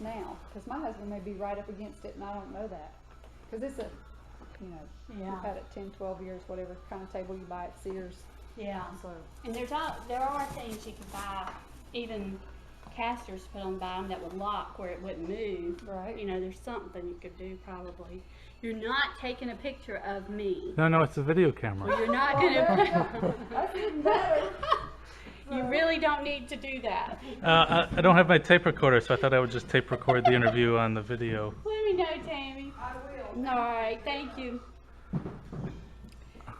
now, because my husband may be right up against it and I don't know that. Because it's a, you know, Yeah. we've had it 10, 12 years, whatever kind of table you buy at Sears. Yeah. So, And there are things you can buy, even casters put on the bottom that would lock where it wouldn't move. right. You know, there's something you could do probably. You're not taking a picture of me. No, it's a video camera. Well, you're not Oh, there gonna. you go. That's even better. You really don't need to do that. I don't have my tape recorder, so I thought I would just tape record the interview on the video. Let me know, Tammy. I will. All right, thank you.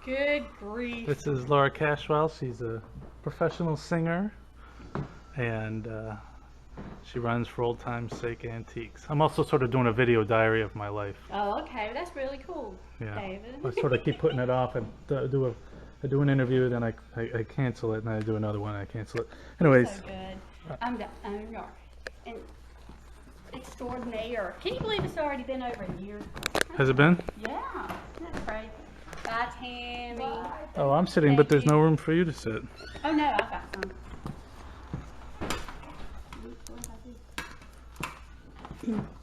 Good grief. This is Laura Cashwell. She's a professional singer, and she runs For Old Time's Sake Antiques. I'm also sort of doing a video diary of my life. Oh, okay. That's really cool, Yeah. David. I sort of keep putting it off and I do an interview, then I cancel it, and I do another one, and I cancel it. Anyways, So good. I'm an extraordinaire. Can you believe it's already been over a year? has it been? Yeah, that's great. Bye, Tammy. Bye. Oh, I'm sitting, but Thank there's you. no room for you to sit. Oh no, I've got some.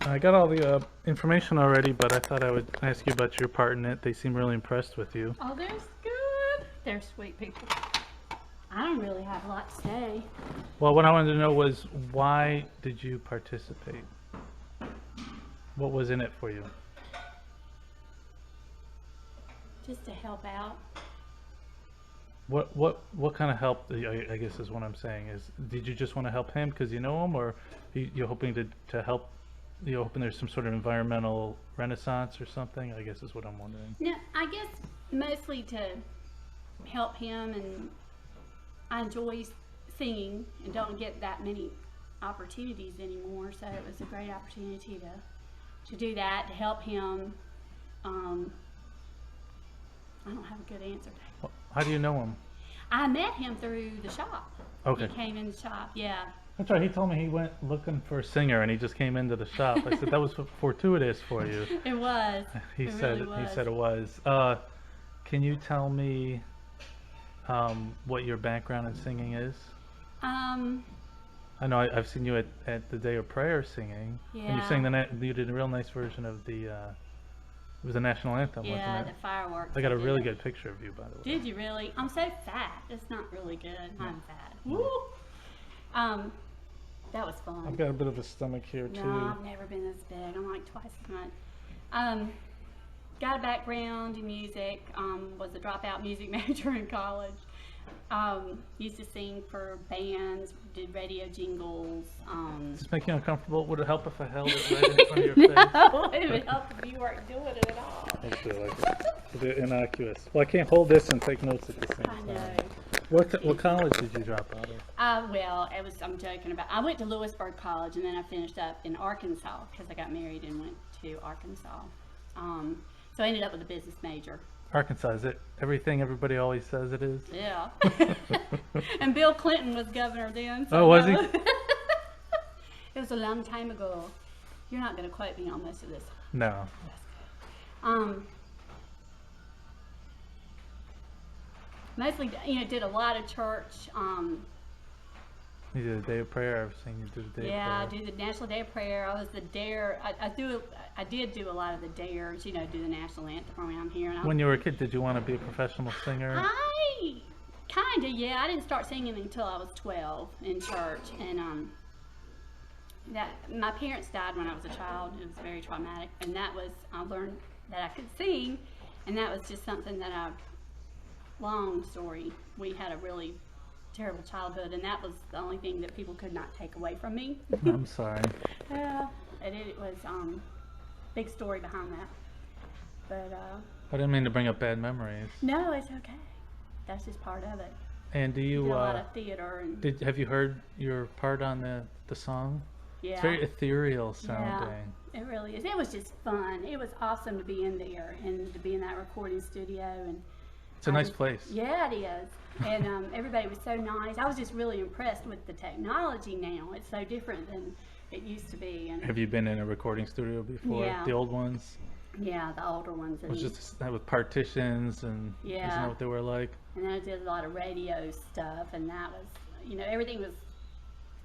I got all the information already, but I thought I would ask you about your part in it. They seem really impressed with you. Oh, they're good. They're sweet people. I don't really have a lot to say. Well, what I wanted to know was, why did you participate? What was in it for you? Just to help out. What kind of help, I guess is what I'm saying, is did you just want to help him because you know him, or you're hoping to help, you're hoping there's some sort of environmental renaissance or something, I guess is what I'm wondering. No, I guess mostly to help him, and I enjoy singing and don't get that many opportunities anymore, so it was a great opportunity to do that, to help him. I don't have a good answer. How do you know him? I met him through the shop. Okay. He came in the shop, yeah. That's right, he told me he went looking for a singer and he just came into the shop. I said, that was fortuitous for you. It was. He It said really was. he said it was. Can you tell me what your background in singing is? I know I've seen you at the Day of Prayer singing, and you Yeah. sang you did a real nice version of the it was the national anthem, Yeah, wasn't the it? fireworks. I got a did really it. good picture of you, by the way. Did you really? I'm so fat. It's not really good. I'm fat. Woo! That was fun. I've got a bit of a stomach here No, too. I've never been this big. I'm like twice as much. Got a background in music. Was a dropout music major in college. Used to sing for bands. Did radio jingles. Does this make you uncomfortable? Would it help if I held it right in front of your face? No, it would help if you weren't doing it at all. I feel like it. It's a bit innocuous. Well, I can't hold this and take notes at the same I time. know. What college did you drop out of? Well, I'm joking about. I went to Lewisburg College, and then I finished up in Arkansas because I got married and went to Arkansas. So I ended up with a business major. Arkansas, is it everything everybody always says it is? Yeah. And Bill Clinton was governor then. So Oh, was he? It was a long time ago. You're not going to quote me on most of this. No. Mostly, did a lot of church. You did a Day of Prayer. I've seen you do the Day Yeah, I of Prayer. do the National Day of Prayer. I was the Dare. I did do a lot of the dares. Do the national anthem around here. And When you were a kid, did you want to be a professional singer? I kind of, yeah. I didn't start singing until I was 12 in church, and that my parents died when I was a child. It was very traumatic, and I learned that I could sing, and that was just something that long story. We had a really terrible childhood, and that was the only thing that people could not take away from me. I'm sorry. Yeah, and it was big story behind that. But I didn't mean to bring up bad memories. no, it's okay. That's just part of it. And do Did you a lot of theater and have you heard your part on the song? yeah. It's very ethereal sounding. Yeah, it really is. It was just fun. It was awesome to be in there and to be in that recording studio. And It's a nice place. Yeah, it is. And everybody was so nice. I was just really impressed with the technology now. It's so different than it used to be. And Have you been in a recording studio before? Yeah. The old ones? yeah, the older ones. It was just that with partitions and isn't Yeah. that what they were like? And then I did a lot of radio stuff, and that was, everything was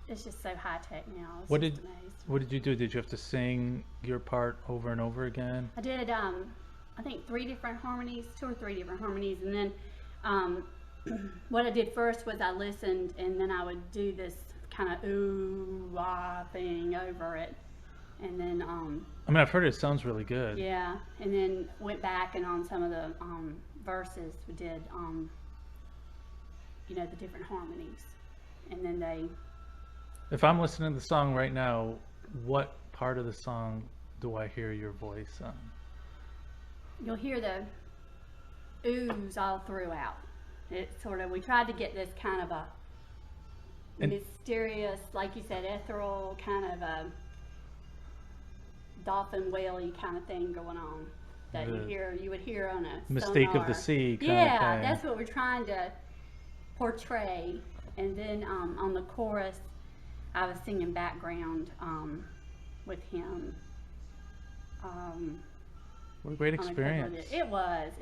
it's just so high tech now. It's What just did amazing. what did you do? Did you have to sing your part over and over again? I did, I think 2 or 3 different harmonies, and then what I did first was I listened, and then I would do this kind of ooh-ah thing over it, and then I mean, I've heard it sounds really good. yeah, and then went back and on some of the verses we did, you know, the different harmonies, and then they. If I'm listening to the song right now, what part of the song do I hear your voice on? You'll hear the oohs all throughout. It's sort of, we tried to get this kind of a And- mysterious, like you said, ethereal, kind of a dolphin whaley kind of thing going on that you would hear on a Mistake of the sonar. sea kind Yeah, of thing. that's what we're trying to portray. And then on the chorus, I was singing background with him. What a great on a couple of experience. It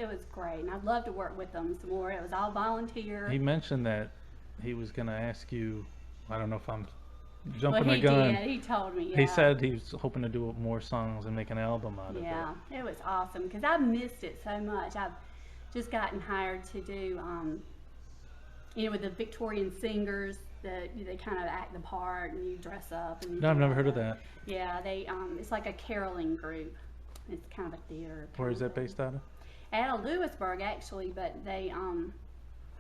was great, and I'd love to work with them some more. It was all volunteer. He mentioned that he was going to ask you, I don't know if I'm well, jumping the he gun. did. He told me. He Yeah. said he was hoping to do more songs and make an album out of Yeah, it. it was awesome because I missed it so much. I've just gotten hired to do, you know, with the Victorian singers. They kind of act the part and you dress up. And you No, I've do never all heard of that. Yeah, it's like a caroling group. It's kind of a theater. Where kind is of that thing. based out of? Out of Lewisburg, actually, but they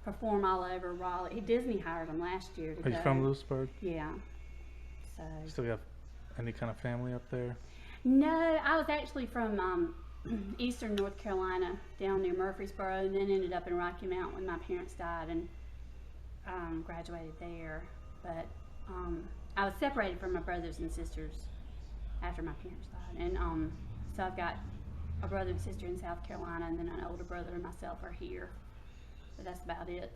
perform all over Raleigh. Disney hired them last year to Are go. you from Lewisburg? Yeah. So. You still got any kind of family up there? No, I was actually from eastern North Carolina, down near Murfreesboro, and then ended up in Rocky Mount when my parents died, and graduated there. But I was separated from my brothers and sisters after my parents died, and so I've got a brother and sister in South Carolina, and then an older brother and myself are here. But that's about it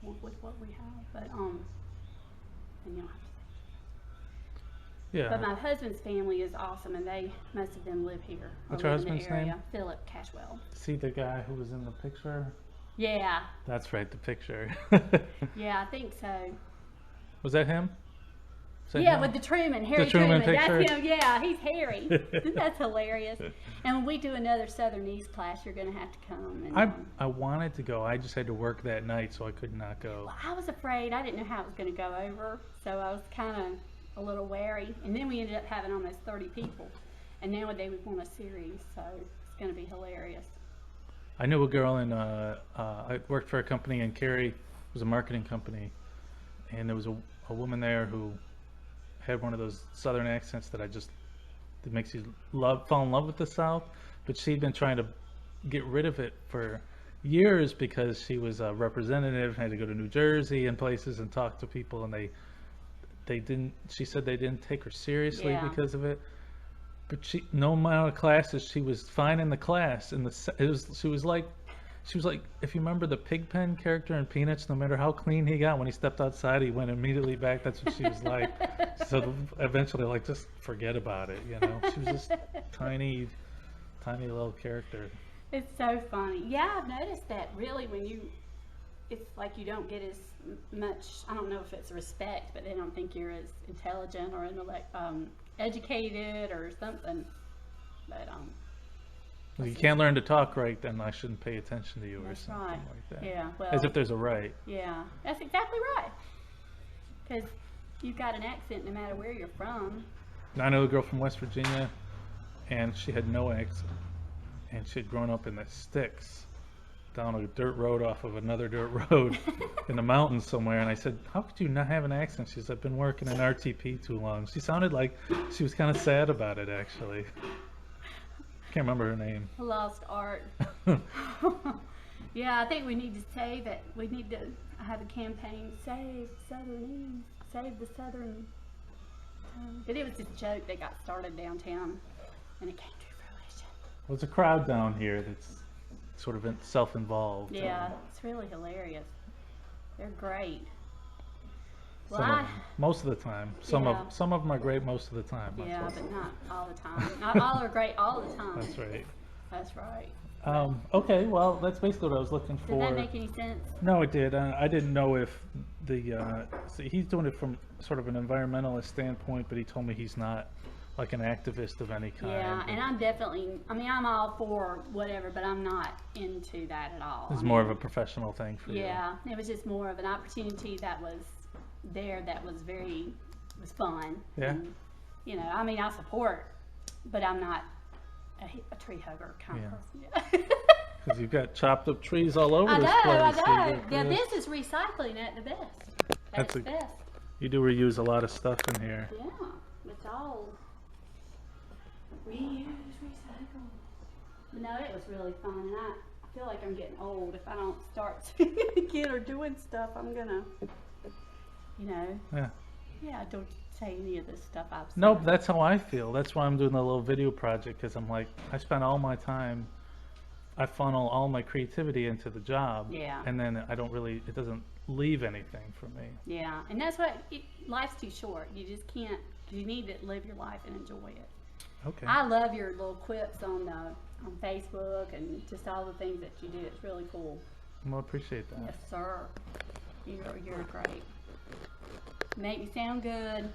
with what we have. But and you don't have to. Yeah. But my husband's family is awesome, and most of them live here. or What's your live in the husband's name? area. Philip Cashwell. See the guy who was in the picture? Yeah, That's right, the picture. yeah, I think so. Was that him? Is that Yeah, him? with the Truman, Harry Truman Truman. picture? That's him. Yeah, he's Harry. That's hilarious. And when we do another southernese class, you're going to have to come. And, I wanted to go. I just had to work that night, so I could not go. well, I was afraid. I didn't know how it was going to go over, so I was kind of a little wary. And then we ended up having almost 30 people. And now they would want a series, so it's going to be hilarious. I knew a girl in, I worked for a company in Cary, it was a marketing company, and there was a woman there who had one of those southern accents that makes you fall in love with the South, but she'd been trying to get rid of it for years because she was a representative, had to go to New Jersey and places and talk to people, and she said they didn't take her seriously Yeah. because of it. But no amount of classes, she was fine in the class. And she was like, if you remember the Pigpen character in Peanuts, no matter how clean he got, when he stepped outside, he went immediately back. That's what she was like. So eventually, like, just forget about it, you know. She was just tiny little character. It's so funny. Yeah, I've noticed that really it's like you don't get as much, I don't know if it's respect, but they don't think you're as intelligent or educated or something. But If you can't learn to talk right, then I shouldn't pay attention to you or that's something right. like that. Yeah, well, As if there's a right. yeah, that's exactly right. Because you've got an accent no matter where you're from. I know a girl from West Virginia, and she had no accent, and she had grown up in the sticks down a dirt road off of another dirt road in the mountains somewhere. And I said, how could you not have an accent? She said, I've been working in RTP too long. She sounded like she was kind of sad about it, actually. Can't remember her name. Lost art. Yeah, I think we need to say that. We need to have a campaign, save southernese, save the southern. But it was a joke that got started downtown, and it came to fruition. Well, there's a crowd down here that's sort of self-involved. Yeah, it's really hilarious. They're great. Well, Most of the time. Some Yeah. of them are great most of the time. yeah, but not all the time. Not all are great all the time. That's right. That's right. Okay, well, that's basically what I was looking Does for. that make any sense? No, it did. I didn't know if see, he's doing it from sort of an environmentalist standpoint, but he told me he's not like an activist of any kind. Yeah, and I'm definitely, I mean, I'm all for whatever, but I'm not into that at all. It's I more mean, of a professional thing for you. yeah, it was just more of an opportunity that was there that was was fun. Yeah. And, you know, I mean, I support, but I'm not a tree hugger kind of person. Because you've got chopped up trees all over I this know, place. I You know. got Yeah, this. this is recycling at the best. That's That's a- best. You do reuse a lot of stuff in here. Yeah, it's all reuse, recycle. But no, it was really fun, and I feel like I'm getting old. If I don't start singing again or doing stuff, I'm gonna, you know, Yeah. don't say any of this stuff I've said. Nope, that's how I feel. That's why I'm doing the little video project, because I'm like, I spend all my time, I funnel all my creativity into the job. Yeah. And then I don't really, it doesn't leave anything for me. Yeah, and that's what, life's too short. You just can't, you need to live your life and enjoy it. Okay. I love your little clips on Facebook and just all the things that you do. It's really cool. Well, appreciate that. Yes, sir. You're great. Make me sound good.